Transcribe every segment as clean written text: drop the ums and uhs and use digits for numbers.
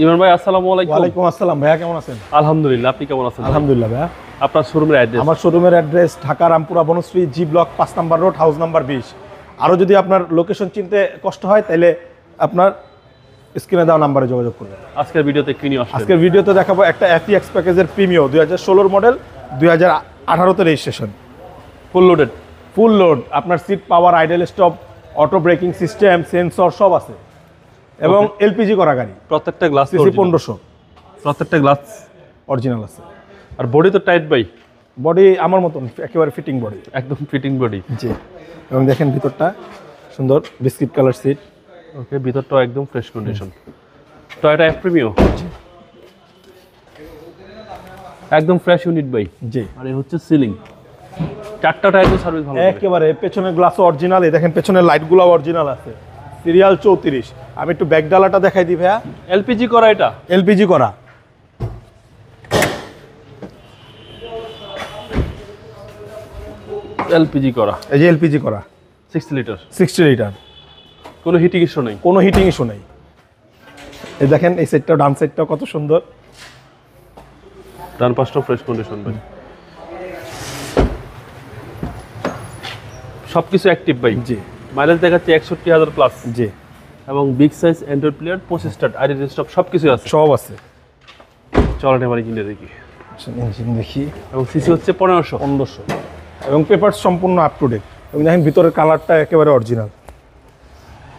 ইমরান ভাই আসসালামু আলাইকুম। ওয়ালাইকুম আসসালাম ভাইয়া, কেমন আছেন? আলহামদুলিল্লাহ, আপনি কেমন আছেন? আলহামদুলিল্লাহ ভাইয়া। আপনার শোরুমের অ্যাড্রেস? আমার শোরুমের address Dhaka Rampura Banasree G block 5 number road, house number 20। আরও যদি আপনার লোকেশন চিনতে কষ্ট হয় তাহলে আপনার স্ক্রিনে দেওয়া নাম্বারে যোগাযোগ করবেন। আজকের ভিডিওতে কি নিয়ে আসছেন? আজকের ভিডিওতে দেখাবো একটা FEX প্যাকেজের প্রিমিও 2016 মডেল, 2018 তে registration, full loaded. Full load, আপনার seat power, idle stop, auto braking system, sensor সব আছে এবং এলপিজি করা গাড়ি। প্রত্যেকটা গ্লাস সিসি 1500 প্রত্যেকটা গ্লাস অরিজিনাল আছে। আর বডি তো টাইট ভাই, বডি আমার মতন একেবারে ফিটিং বডি, একদম ফিটিং বডি। জি। এবং দেখেন ভিতরটা সুন্দর বিস্কিট কালার সিট। ওকে, ভিতরটাও একদম fresh condition. Toyota F Premio একদম ফ্রেশ ইউনিট ভাই। জি। আর এই হচ্ছে সিলিং, চারটা টায়ার সার্ভিস ভালো একেবারে পেছনের গ্লাসও অরিজিনাল, এই দেখেন পেছনের লাইটগুলো অরিজিনাল আছে। সিরিয়াল 34। আমি একটু ব্যাক ডালাটা দেখাই দিই ভাইয়া। এলপিজি করা, এটা এলপিজি করা। এলপিজি করা, এই যে এলপিজি করা 60 লিটার, 60 লিটার, কোনো হিটিং ইস্যু নেই। কোনো হিটিং ইস্যু নেই। এই দেখেন এই সেটটাও, ডান সাইডটাও কত সুন্দর, ডান পাশটাও ফ্রেশ কন্ডিশন ভাই। সবকিছু অ্যাক্টিভ ভাই। জি। মাইলেজ দেখাচ্ছে 61,000 প্লাস। জি। এবং big size Android player, 25 start, ID stop সবকিছু আছে। সব আছে। চলেন এবারে কিনে দেখি। ইঞ্জিন দেখি। এবং সিসি হচ্ছে 1500 এবং পেপার সম্পূর্ণ আপ টু ডেট। এবং দেখেন ভিতরের কালারটা একেবারে অরিজিনাল।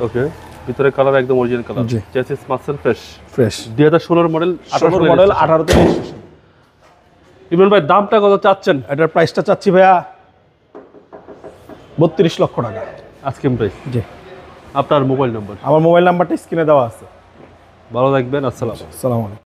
ওকে, ভিতরে কালার একদম অরিজিনাল কালার। জি। চেসিস মাসেল ফ্রেশ ফ্রেশ 2016 মডেল, 18 মডেল, 18 তে রেজিস্ট্রেশন। ইমরান ভাই দামটা কত চাচ্ছেন? এটার প্রাইসটা চাচ্ছি ভাইয়া 32 লক্ষ টাকা আজকে প্রাইস। জি। আপনার মোবাইল নাম্বার? আমার মোবাইল নাম্বারটা স্ক্রিনে দেওয়া আছে। ভালো থাকবেন, আসসালাম। আসসালামু আলাইকুম।